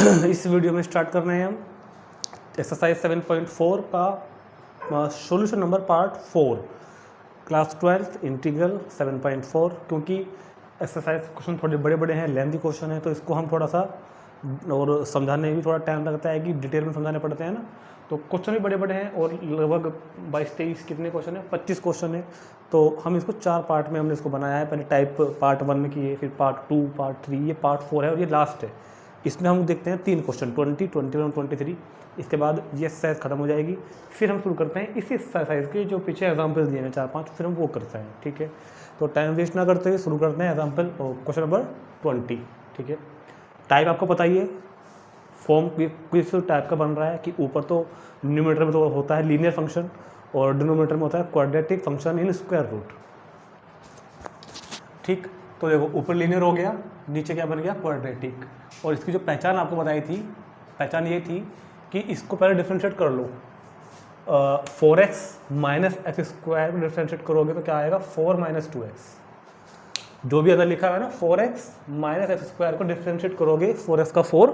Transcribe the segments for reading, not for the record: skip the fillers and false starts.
इस वीडियो में स्टार्ट कर रहे हैं हम एक्सरसाइज 7.4 का solution number part 4 class 12 integral 7.4। क्योंकि एक्सरसाइज क्वेश्चन थोड़े बड़े बड़े हैं, लेंथी क्वेश्चन है, तो इसको हम थोड़ा सा और समझाने में भी थोड़ा टाइम लगता है कि डिटेल में समझाने पड़ते हैं ना। तो क्वेश्चन भी बड़े बड़े हैं और लगभग 22-23 कितने क्वेश्चन है, 25 क्वेश्चन है। तो हम इसको 4 पार्ट में हमने इसको बनाया है। पहले टाइप पार्ट 1 में किए, फिर पार्ट 2, पार्ट 3, ये पार्ट 4 है और ये लास्ट है। इसमें हम देखते हैं 3 क्वेश्चन 20, 21, 23। इसके बाद ये एक्सरसाइज खत्म हो जाएगी। फिर हम शुरू करते हैं इसी एक्सरसाइज के जो पीछे एग्जाम्पल दिए हैं 4-5, फिर हम वो करते हैं। ठीक है, तो टाइम वेस्ट ना करते हुए शुरू करते हैं एग्जाम्पल क्वेश्चन नंबर 20। ठीक है, टाइप आपको पता ही है, फॉर्म किस टाइप का बन रहा है कि ऊपर तो न्यूमरेटर में तो होता है लीनियर फंक्शन और डिनोमिनेटर में होता है quadratic function in square root. ठीक, तो देखो ऊपर लीनियर हो गया, नीचे क्या बन गया, क्वाड्रेटिक। और इसकी जो पहचान आपको बताई थी, पहचान ये थी कि इसको पहले डिफ्रेंशिएट कर लो। 4x माइनस एक्स स्क्वायर को डिफ्रेंशिएट करोगे तो क्या आएगा, 4 माइनस 2x। जो भी अगर लिखा है ना 4x माइनस एक्स स्क्वायर को डिफ्रेंशिएट करोगे, 4x का 4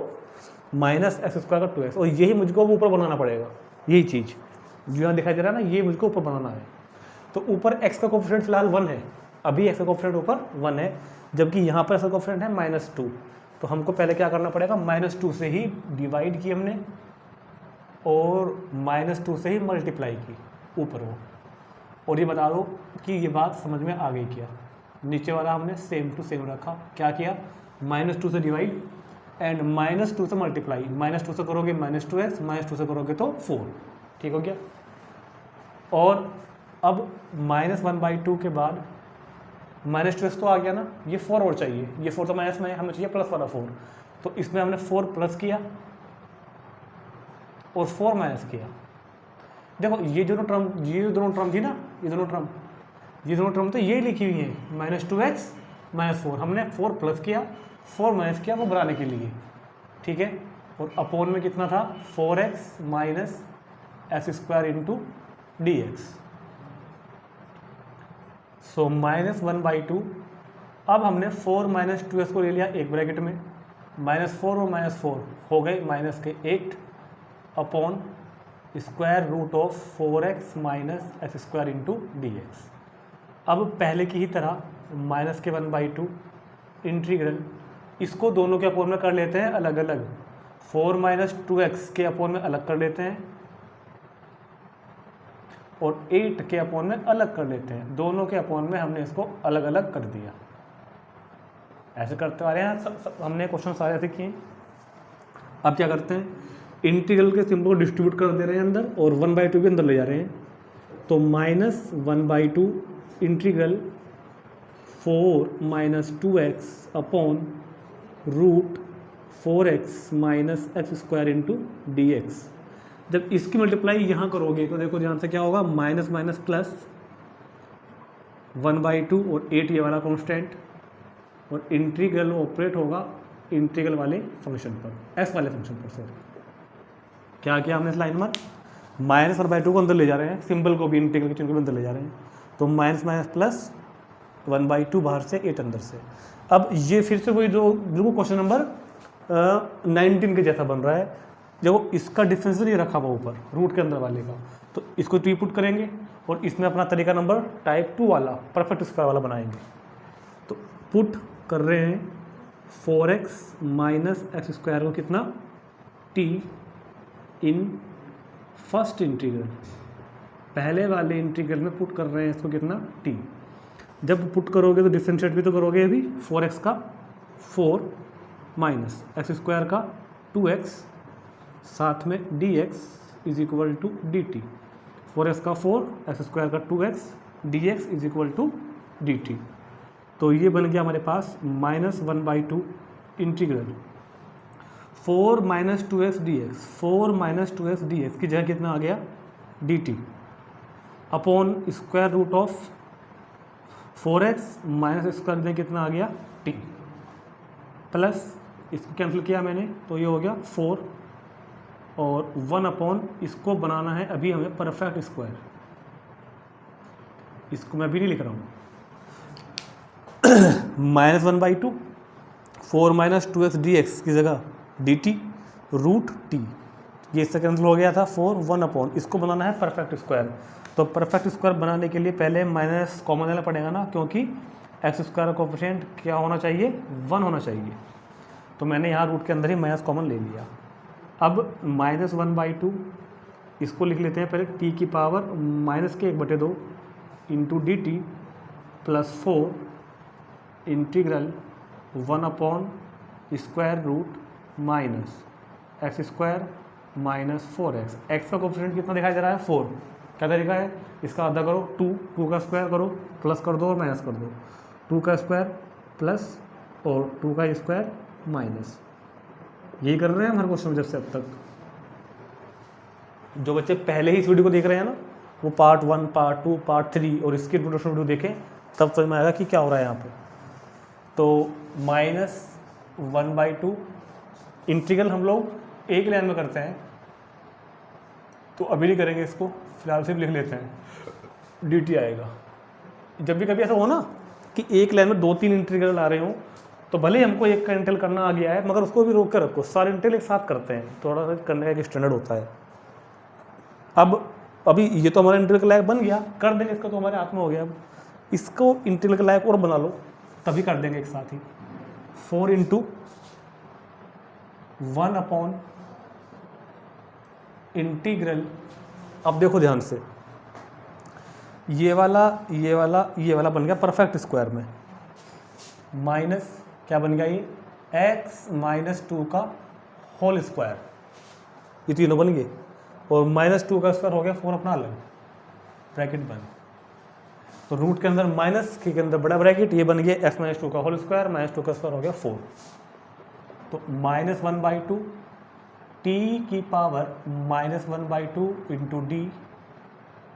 माइनस एक्स स्क्वायर का 2x। और यही मुझको ऊपर बनाना पड़ेगा, यही चीज़ जो यहाँ दिखाई दे रहा है ना, ये मुझको ऊपर बनाना है। तो ऊपर x का कोफिशिएंट फिलहाल 1 है, अभी x का कोफिशिएंट ऊपर 1 है, जबकि यहाँ पर x का कोफिशिएंट है -2। तो हमको पहले क्या करना पड़ेगा, -2 से ही डिवाइड की हमने और -2 से ही मल्टीप्लाई की ऊपर वो। और ये बता दो कि ये बात समझ में आ गई क्या। नीचे वाला हमने सेम टू सेम रखा, क्या किया, -2 से डिवाइड एंड -2 से मल्टीप्लाई। -2 से करोगे -2x, -2 से करोगे तो 4। ठीक हो गया। और अब -1/2 के बाद -2x तो आ गया ना, ये 4 और चाहिए, ये 4 तो माइनस में है, हमें चाहिए प्लस वाला 4। तो इसमें हमने 4 प्लस किया और 4 माइनस किया। देखो ये दोनों टर्म थी ना, ये दोनों टर्म तो ये लिखी हुई है, -2x -4। हमने 4 प्लस किया, 4 माइनस किया वो बनाने के लिए। ठीक है, और अपोन में कितना था, 4x minus x square into dx। सो -1/2। अब हमने 4 माइनस 2x को ले लिया एक ब्रैकेट में, -4 और -4 हो गए -8 upon square root of 4x minus x square into dx। अब पहले की ही तरह -1/2 इंटीग्रल, इसको दोनों के अपोन में कर लेते हैं अलग अलग। 4 माइनस 2x के अपोन में अलग कर लेते हैं और 8 के अपोन में अलग कर लेते हैं। दोनों के अपोन में हमने इसको अलग अलग कर दिया। ऐसे करते आ रहे हैं, हमने क्वेश्चन सारे ऐसे किए। अब क्या करते हैं, इंटीग्रल के सिंबल को डिस्ट्रीब्यूट कर दे रहे हैं अंदर और 1/2 के अंदर ले जा रहे हैं। तो -1/2 integral 4 minus 2x upon root 4x minus x square into dx। जब इसकी मल्टीप्लाई यहाँ करोगे तो देखो ध्यान से क्या होगा, माइनस माइनस प्लस 1/2 और 8 ये वाला कांस्टेंट, और इंटीग्रल ऑपरेट होगा इंटीग्रल वाले फंक्शन पर, एस वाले फंक्शन पर। सॉरी, क्या किया हमने इस लाइन में, -1/2 को अंदर ले जा रहे हैं, सिंबल को भी इंटीग्रल के चिन्ह को अंदर ले जा रहे हैं। तो माइनस माइनस प्लस 1/2 बाहर से 8 अंदर से। अब ये फिर से वही जो बिल्कुल क्वेश्चन नंबर 19 के जैसा बन रहा है। जब इसका डिफरेंस नहीं रखा हुआ ऊपर रूट के अंदर वाले का, तो इसको टी पुट करेंगे और इसमें अपना तरीका नंबर टाइप 2 वाला परफेक्ट स्क्वायर वाला बनाएंगे। तो पुट कर रहे हैं 4x माइनस एक्स स्क्वायर को कितना, t इन फर्स्ट इंटीग्रल, पहले वाले इंटीग्रल में पुट कर रहे हैं इसको कितना, t। जब पुट करोगे तो डिफ्रेंशिएट भी तो करोगे अभी, 4x का 4 माइनस एक्स स्क्वायर का 2x साथ में dx is equal to dt। 4x का 4, एक्स स्क्वायर का 2x, dx is equal to dt। तो ये बन गया हमारे पास -1/2 integral 4 minus 2x dx, 4 minus 2x dx की जगह कितना आ गया, dt upon square root of 4x minus square में कितना आ गया, t प्लस इसको कैंसिल किया मैंने तो ये हो गया 4 और 1 अपॉन, इसको बनाना है अभी हमें परफेक्ट स्क्वायर। इसको मैं अभी नहीं लिख रहा हूँ, -1/2 4 माइनस 2x dx की जगह dt रूट टी, ये इससे कैंसिल हो गया था 4 1 अपॉन, इसको बनाना है परफेक्ट स्क्वायर। तो परफेक्ट स्क्वायर बनाने के लिए पहले माइनस कॉमन लेना पड़ेगा ना, क्योंकि एक्स स्क्वायर का कोफिशिएंट क्या होना चाहिए, 1 होना चाहिए। तो मैंने यहाँ रूट के अंदर ही माइनस कॉमन ले लिया। अब -1/2 इसको लिख लेते हैं पहले, टी की power -1/2 into D T plus 4 integral 1 upon square root minus x square minus 4x। X का कोफिशिएंट कितना दिखाई दे रहा है, 4। क्या तरीका है, इसका आधा करो 2 का स्क्वायर करो, प्लस कर दो और माइनस कर दो, 2 का स्क्वायर प्लस और 2 का स्क्वायर माइनस। यही कर रहे हैं हमारे क्वेश्चन में जब से अब तक। जो बच्चे पहले ही इस वीडियो को देख रहे हैं ना, वो पार्ट 1 पार्ट 2 पार्ट 3 और इसकी इंट्रोडक्शन वीडियो देखें, तब समझ में आएगा कि क्या हो रहा है यहाँ पे। तो -1/2 इंटीग्रल हम लोग एक लाइन में करते हैं, तो अभी नहीं करेंगे इसको, फिलहाल सिर्फ लिख लेते हैं, डी टी आएगा। जब भी कभी ऐसा हो ना कि एक लाइन में 2-3 इंटीग्रल आ रहे हो, तो भले ही हमको एक का इंटीग्रल करना आ गया है, मगर उसको भी रोक कर रखो, सारे इंटीग्रल एक साथ करते हैं, थोड़ा सा करने का एक स्टैंडर्ड होता है। अब अभी ये तो हमारा इंटीग्रल का लायक बन गया, कर देंगे इसका, तो हमारे हाथ में हो गया। अब इसको इंटीग्रल का लायक और बना लो, तभी कर देंगे एक साथ ही। 4 इंटू 1 अपॉन इंटीग्रल, अब देखो ध्यान से, ये वाला बन गया परफेक्ट स्क्वायर में, माइनस क्या बन गया ये, x - 2 का होल स्क्वायर, ये तीनों बन गए, और -2 का स्क्वायर हो गया 4 अपना अलग, ब्रैकेट बंद। तो रूट के अंदर माइनस के अंदर बड़ा ब्रैकेट, ये बन गया x - 2 का होल स्क्वायर, -2 का स्क्वायर हो गया 4। तो -1/2 टी की power -1/2 into D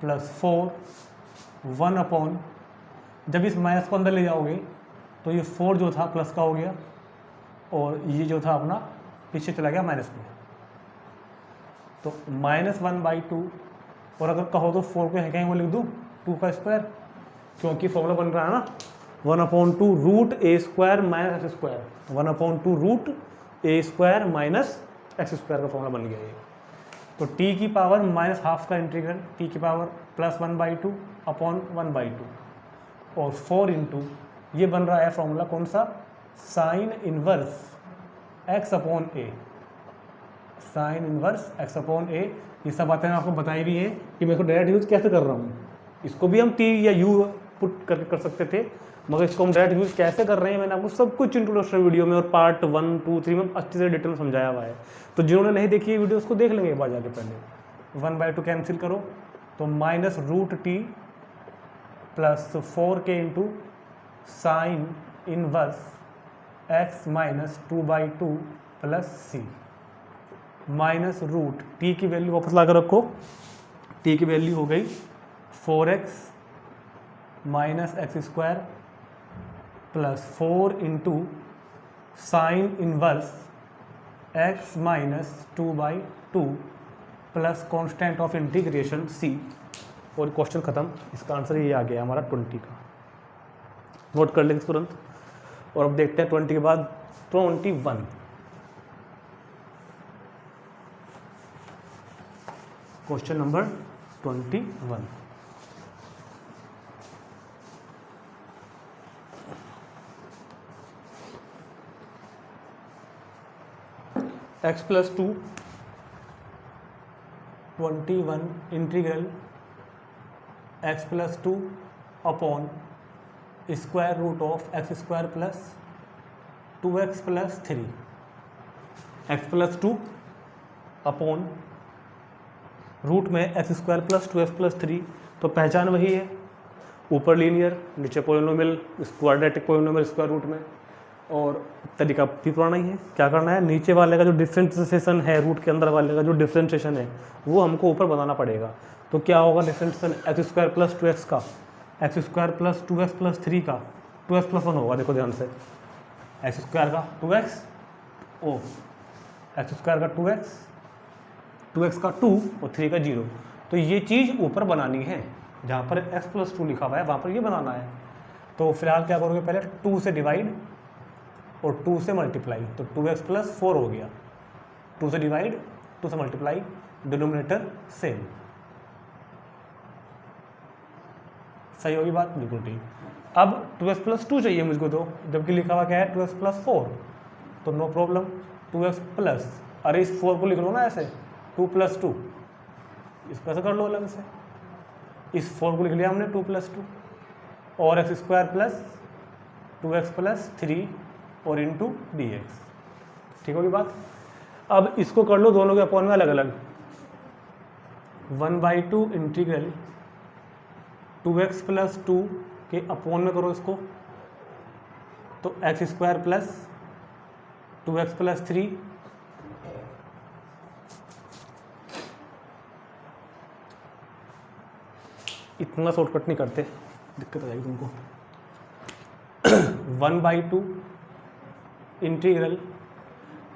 plus 4 1 upon, जब इस माइनस को अंदर ले जाओगे तो ये 4 जो था प्लस का हो गया, और ये जो था अपना पीछे चला गया माइनस में। तो -1/2, और अगर कहो तो 4 को कहीं वो लिख दूँ 2 का स्क्वायर, क्योंकि फॉर्मूला बन रहा है ना 1/2 root a square minus x square, 1/2 root a square minus x square का फॉर्मूला बन गया ये। तो टी की पावर -12 का इंटीग्रल टी की पावर +1/2 अपॉन 1/2 और 4 इंटू, ये बन रहा है फॉर्मूला कौन सा, साइन इनवर्स x अपॉन ए, साइन इनवर्स x अपॉन ए। ये सब बातें आपको बताई भी है कि मैं इसको डायरेक्ट यूज कैसे कर रहा हूँ। इसको भी हम t या u पुट करके कर सकते थे, मगर इसको हम डायरेक्ट यूज कैसे कर रहे हैं मैंने आपको सब कुछ इंट्रोडक्शन वीडियो में और पार्ट 1 2 3 में अच्छे से डिटेल में समझाया हुआ है। तो जिन्होंने नहीं देखी है वीडियो उसको देख लेंगे एक बार जाके। पहले 1/2 कैंसिल करो तो -√t plus 4k into sine inverse x - 2/2 plus c minus root T की वैल्यू वापस ला कर रखो, टी की वैल्यू हो गई 4x minus x square plus 4 into sine inverse x - 2/2 plus constant of integration c, और क्वेश्चन खत्म। इसका आंसर ये आ गया हमारा 20 का। नोट कर लेंगे तुरंत। और अब देखते हैं 20 के बाद 21। Question number 21। x + 2 21 integral x + 2 upon square root of x square plus 2x + 3, x + 2 upon root में एक्स स्क्वायर प्लस 2x + 3। तो पहचान वही है, ऊपर लीनियर नीचे polynomial, quadratic polynomial square root में। और तरीका भी पुराना ही है। क्या करना है, नीचे वाले का जो डिफ्रेंशिएशन है, रूट के अंदर वाले का जो डिफ्रेंशिएशन है वो हमको ऊपर बनाना पड़ेगा। तो क्या होगा differentiation x square plus 2x का, एक्स स्क्वायर प्लस 2x + 3 का 2x + 1 होगा। देखो ध्यान से, एक्स स्क्वायर का 2x ओ एक्स स्क्वायर का 2x का 2 और 3 का 0। तो ये चीज़ ऊपर बनानी है, जहाँ पर x + 2 लिखा हुआ है वहाँ पर ये बनाना है। तो फिलहाल क्या करोगे, पहले 2 से डिवाइड और 2 से मल्टीप्लाई, तो 2x + 4 हो गया। 2 से डिवाइड, 2 से मल्टीप्लाई, डिनोमिनेटर सेम। सही होगी बात, बिल्कुल ठीक। अब 2x प्लस 2 चाहिए मुझको तो, जबकि लिखा हुआ क्या है 2x प्लस 4, तो नो प्रॉब्लम 2x प्लस, अरे इस 4 को लिख लो ना ऐसे 2 प्लस 2, इसको ऐसे कर लो अलग से, इस 4 को लिख लिया हमने 2 प्लस 2, और x square plus 2x plus 3 और इंटू डी एक्स। ठीक होगी बात। अब इसको कर लो दोनों के अपॉन में अलग अलग, 1/2 इंटीग्रल 2x प्लस 2 के अपॉन में करो इसको, तो x square plus 2x plus 3 इतना शॉर्टकट नहीं करते, दिक्कत आ जाएगी तुमको। 1/2 इंटीग्रल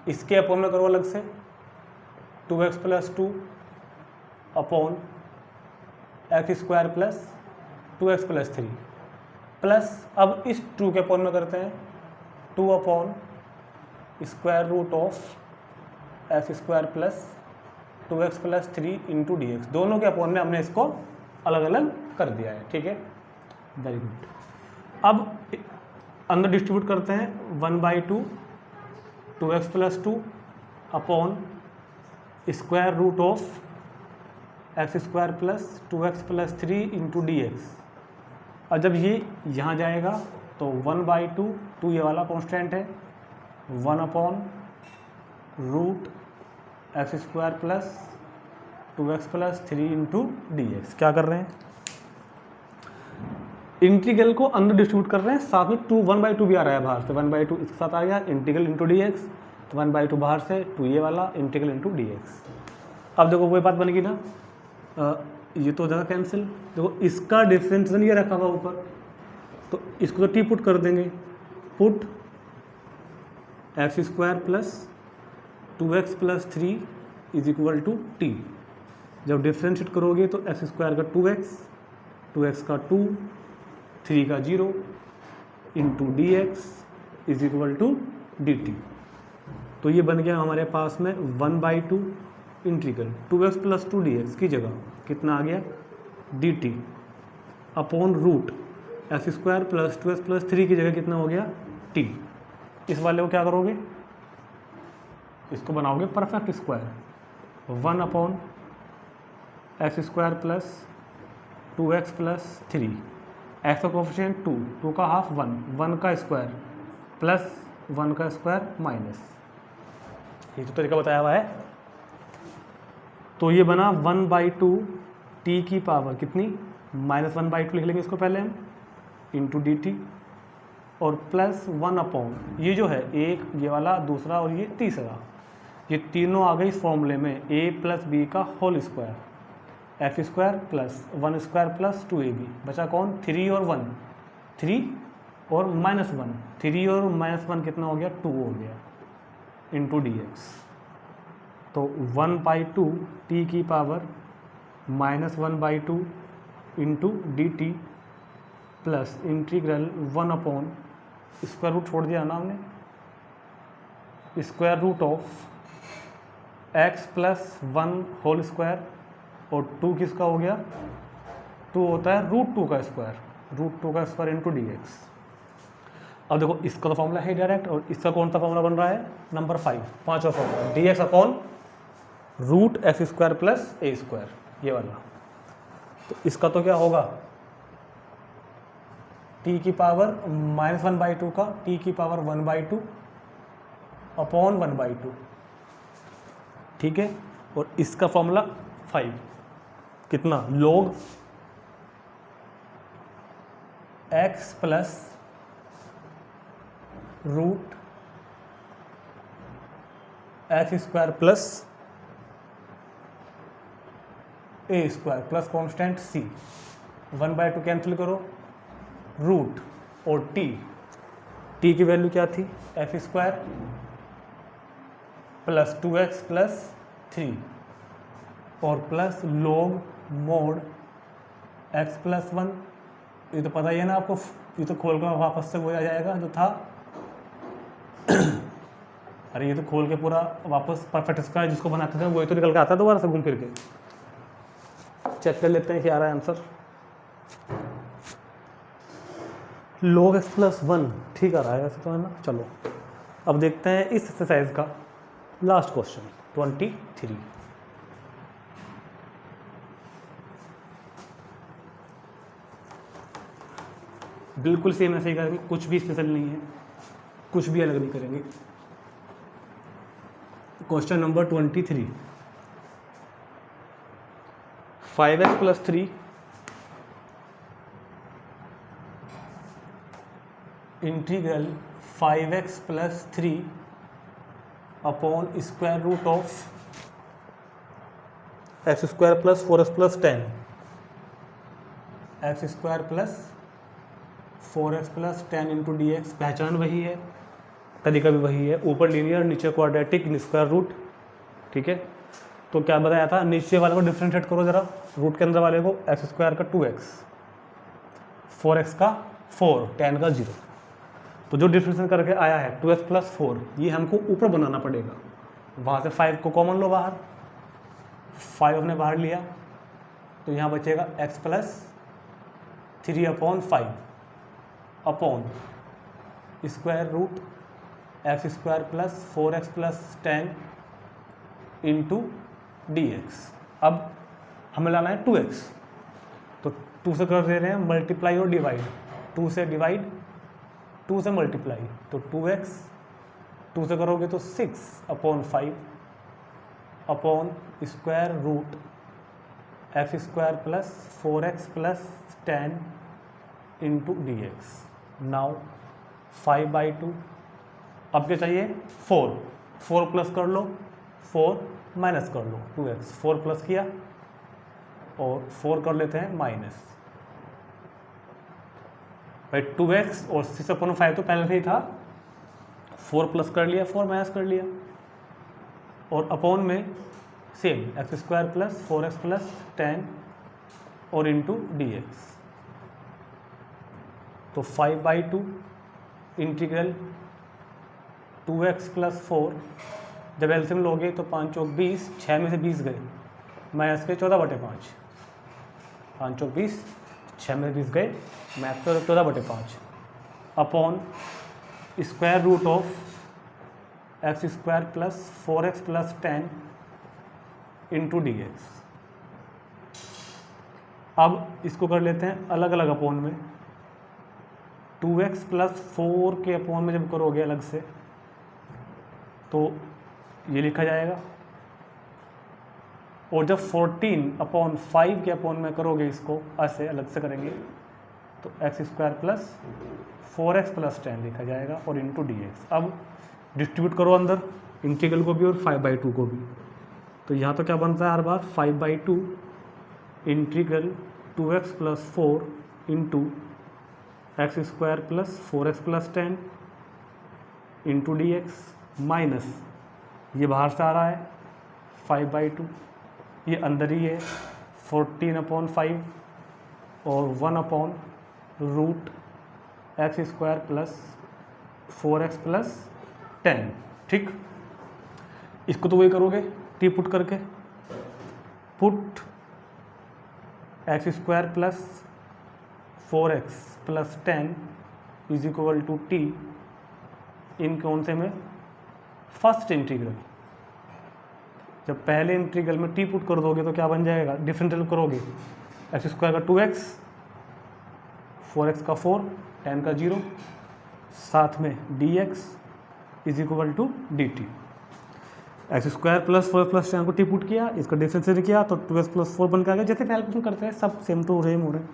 इसके अपॉन में करो अलग से, 2x plus 2 upon x square plus 2x plus 3 plus, अब इस 2 के अपॉन में करते हैं 2 upon square root of x square plus 2x plus 3 into D X. दोनों के अपॉन में हमने इसको अलग अलग कर दिया है। ठीक है, वेरी गुड। अब अंदर डिस्ट्रीब्यूट करते हैं 1/2 2x plus 2 upon square root of x square plus 2x plus 3 into D X. और जब ये यहाँ जाएगा तो 1/2, 2 ये वाला कॉन्स्टेंट है, 1 upon root x square plus 2x plus 3 into D X. क्या कर रहे हैं, इंटीग्रल को अंदर डिस्ट्रीब्यूट कर रहे हैं, साथ में 1/2 भी आ रहा है बाहर से, 1/2 इसके साथ आ गया, इंटीग्रल इंटू डी एक्स, तो 1/2 बाहर से 2 ये वाला इंटीग्रल इंटू डी एक्स। अब देखो वही बात बनेगी ना, ये तो हो जाएगा कैंसिल। देखो इसका डिफरेंशिएशन ये रखा हुआ ऊपर, तो इसको तो टी पुट कर देंगे, put x square plus 2x plus 3 is equal to T. जब डिफरेंशिएट करोगे तो एक्स स्क्वायर का 2x, 2x का 2, 3 का 0 into D X is equal to D T. तो ये बन गया हमारे पास में 1/2 integral 2x plus 2 D x की जगह कितना आ गया D T upon root x square plus 2x plus 3 की जगह कितना हो गया टी। इस वाले को क्या करोगे, इसको बनाओगे perfect square, 1 upon x square plus 2x plus 3, x का कोफिशिएंट 2, 2 का हाफ 1, 1 का स्क्वायर प्लस 1 का स्क्वायर माइनस, ये जो तरीका बताया हुआ है। तो ये बना 1/2 टी की पावर कितनी, -1/2 लिख लेंगे इसको पहले हम, इंटू डी टी, और प्लस 1 अपॉन ये जो है एक ये वाला दूसरा और ये तीसरा, ये तीनों आ गए इस फॉर्मूले में, a प्लस बी का whole square, x square plus 1 square plus 2ab, बचा कौन 3 और 1, 3 और -1, 3 और -1 कितना हो गया 2 हो गया इंटू डी एक्स। तो 1/2 टी की power -1/2 into D T plus integral 1 upon square root छोड़ दिया ना हमने, square root of x plus 1 whole square, और 2 किसका हो गया 2 होता है √2 का स्क्वायर, √2 का स्क्वायर इंटू डी एक्स। अब देखो इसका तो फॉर्मूला है डायरेक्ट, और इसका कौन सा फॉर्मूला बन रहा है नंबर 5, पाँचवा formula, d x upon root x square plus a square, ये वाला। तो इसका तो क्या होगा टी की पावर -1/2 का टी की पावर 1/2 अपॉन 1/2, ठीक है। और इसका फॉर्मूला 5 कितना log x plus root x square plus a square plus constant c, 1/2 cancel करो, रूट और t की वैल्यू क्या थी x square plus 2x plus 3 और plus log mod x plus 1, ये तो पता ही है ना आपको, ये तो खोल कर वापस से वो आ जाएगा जो था अरे ये तो खोल के पूरा वापस परफेक्ट स्क्वायर जिसको बनाते थे वही तो निकल के आता है दोबारा से घूम फिर के। चेक कर लेते हैं क्या आ रहा है आंसर। log x + 1 ठीक आ रहा है वैसे तो, है ना। चलो अब देखते हैं इस एक्सरसाइज का लास्ट क्वेश्चन 23। बिल्कुल सेम ऐसे ही करेंगे, कुछ भी स्पेशल नहीं है, कुछ भी अलग नहीं करेंगे। क्वेश्चन नंबर 23, 5x + 3 इंटीग्रल 5x + 3 upon square root of x² + 4x + 10, x² + 4x + 10 into dx। पहचान वही है, तरीका भी वही है, ऊपर लीनियर नीचे क्वाड्रेटिक स्क्वायर रूट। ठीक है, तो क्या बताया था, नीचे वाले को डिफ्रेंशिएट करो जरा, रूट के अंदर वाले को, x² का 2x, 4x का 4, 10 का 0। तो जो डिफ्रेंशिएट करके आया है 2x + 4, ये हमको ऊपर बनाना पड़ेगा। वहाँ से 5 को कॉमन लो बाहर, 5 हमने बाहर लिया, तो यहाँ बचेगा x + 3/5 upon square root x² + 4x + 10 into dx। अब हमें लाना है 2x, तो 2 से कर दे रहे हैं मल्टीप्लाई और डिवाइड, 2 से डिवाइड 2 से मल्टीप्लाई, तो 2x, 2 से करोगे तो 6/5 upon square root x² + 4x + 10 into dx। Now 5/2, अब क्या चाहिए 4, 4 प्लस कर लो, 4 माइनस कर लो, 2x, 4 प्लस किया और 4 कर लेते हैं माइनस। भाई 2x और 6/5 तो पहले से ही था, 4 प्लस कर लिया, 4 माइनस कर लिया, और अपॉन में सेम x² + 4x + 10 और इंटू dx। तो 5/2 इंटीग्रल 2x + 4, जब एलसीएम लोगे तो 5 चौक 20, 6 में से 20 गए, माइनस के 14/5, 5 चौक 20, 6 में से 20 गए, मैथ तो 14/5 upon square root of x² + 4x + 10 into dx। अब इसको कर लेते हैं अलग अलग अपॉन में, 2x + 4 के अपॉन में जब करोगे अलग से तो ये लिखा जाएगा, और जब 14/5 के अपॉन में करोगे इसको ऐसे अलग से करेंगे तो x² + 4x + 10 लिखा जाएगा और इंटू dx। अब डिस्ट्रीब्यूट करो अंदर इंटीग्रल को भी और 5/2 को भी, तो यहाँ तो क्या बनता है हर बार 5/2 integral 2x + 4 into x² + 4x + 10 into dx, minus ये बाहर से आ रहा है 5/2, ये अंदर ही है 14/5 और 1/√x² + 4x + 10। ठीक, इसको तो वही करोगे टी पुट करके, पुट x² + 4x + 10 = t इन कौन से में, फर्स्ट इंटीग्रल। जब पहले इंटीग्रल में टी पुट कर दोगे तो क्या बन जाएगा, डिफरेंशियल करोगे x² का 2x, 4x का 4, 10 का 0, साथ में dx = dt। x² + 4 + 10 को टी पुट किया, इसका डिफरेंशियल किया तो 2x + 4 बन के आ गया, जैसे कैलकुलेशन करते हैं सब सेम टू सेम हो रहे हैं।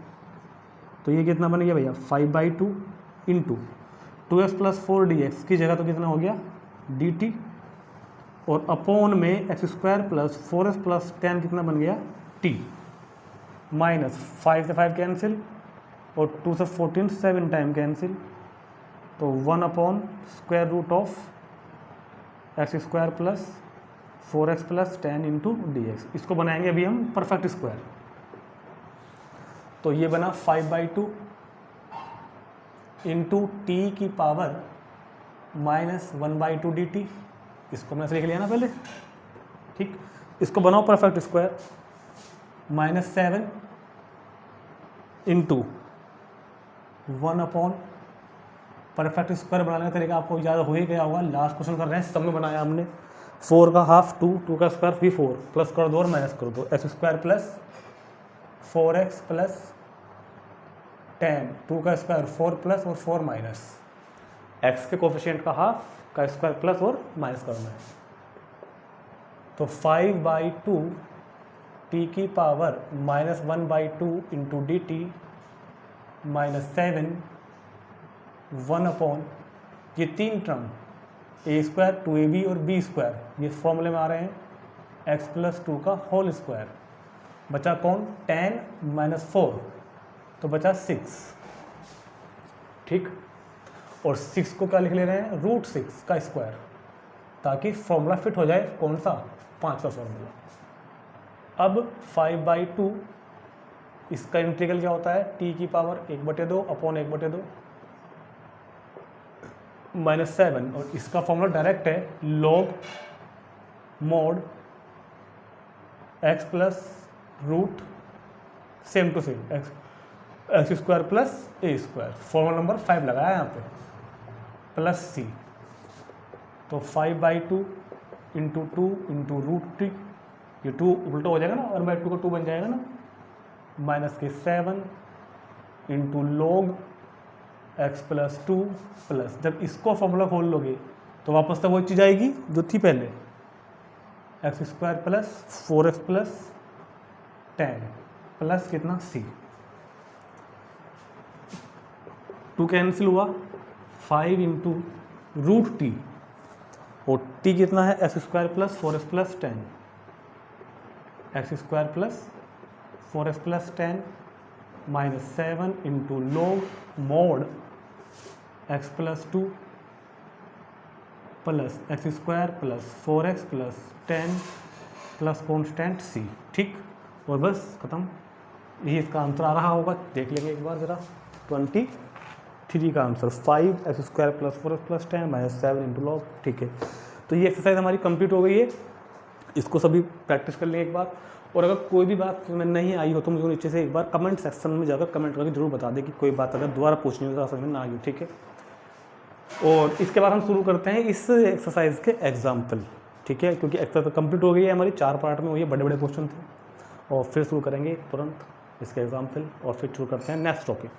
तो ये कितना बन गया भैया 5/2 इंटू 2x + 4 dx की जगह तो कितना हो गया dt, और अपॉन में x² + 4x + 10 कितना बन गया t, माइनस 5 से 5 कैंसिल और 2 से 14 7 टाइम कैंसिल, तो 1/√ऑफ x² + 4x + 10 इंटू dx। इसको बनाएंगे अभी हम परफेक्ट स्क्वायर, तो ये बना 5/2 इंटू t की पावर -1/2 dt इसको मैंने लिख लिया ना पहले, ठीक। इसको बनाओ perfect square, -7 into 1 upon perfect square बनाने का तरीका आपको याद हो ही गया होगा, लास्ट क्वेश्चन कर रहे हैं, सब में बनाया हमने। 4 का हाफ 2, 2 का स्क्वायर भी 4, प्लस कर दो और माइनस कर दो, x square plus 4x plus 10, 2 का स्क्वायर 4 प्लस और 4 माइनस, एक्स के कोफिशिएंट का हाफ का स्क्वायर प्लस और माइनस करना है। तो 5/2 टी की power -1/2 into D T -7 1 upon ये 3 टर्म ए स्क्वायर 2ab और बी स्क्वायर ये फॉर्मूले में आ रहे हैं, x प्लस 2 का होल स्क्वायर, बचा कौन 10 - 4 तो बचा 6, ठीक। और 6 को क्या लिख ले रहे हैं, √6 का स्क्वायर, ताकि फॉर्मूला फिट हो जाए, कौन सा 5वां फॉर्मूला। अब 5/2 इसका इंटीग्रल क्या होता है, t की पावर 1/2 अपॉन 1/2 -7, और इसका फॉर्मूला डायरेक्ट है log mod x plus root same to same x square plus a square, formula number 5 लगाया यहाँ पे, प्लस c। तो 5/2 इंटू 2 इंटू √t, ये 2 उल्टा हो जाएगा ना, 1/2 का 2 बन जाएगा ना, -7 into log x plus 2 plus, जब इसको फॉर्मूला खोल लोगे तो वापस तो वही चीज़ आएगी जो थी पहले, x square plus 4x plus 10 plus कितना c, 2 कैंसिल हुआ, 5 इंटू √t, और t कितना है, x square plus 4x plus 10, x square plus 4x plus 10 -7 into log mod x plus 2 plus x square plus 4x plus 10 plus constant c, ठीक। और बस खत्म, यही इसका आंसर आ रहा होगा, देख लेंगे एक बार ज़रा, 23 का answer 5x square plus 4x plus 10 -7 into log, ठीक है। तो ये एक्सरसाइज हमारी कंप्लीट हो गई है, इसको सभी प्रैक्टिस कर लें एक बार, और अगर कोई भी बात में नहीं आई हो तो मुझे नीचे से एक बार कमेंट सेक्शन में जाकर कमेंट करके जरूर बता दें कि कोई बात अगर दोबारा पूछनी हो समझ में ना आई हो, ठीक है। और इसके बाद हम शुरू करते हैं इस एक्सरसाइज के एग्जाम्पल, ठीक है, क्योंकि एक्सरसाइज कंप्लीट हो गई है हमारी, 4 पार्ट में हुई है, बड़े बड़े क्वेश्चन थे, और फिर शुरू करेंगे तुरंत इसके एग्जाम्पल, और फिर शुरू करते हैं नेक्स्ट टॉपिक।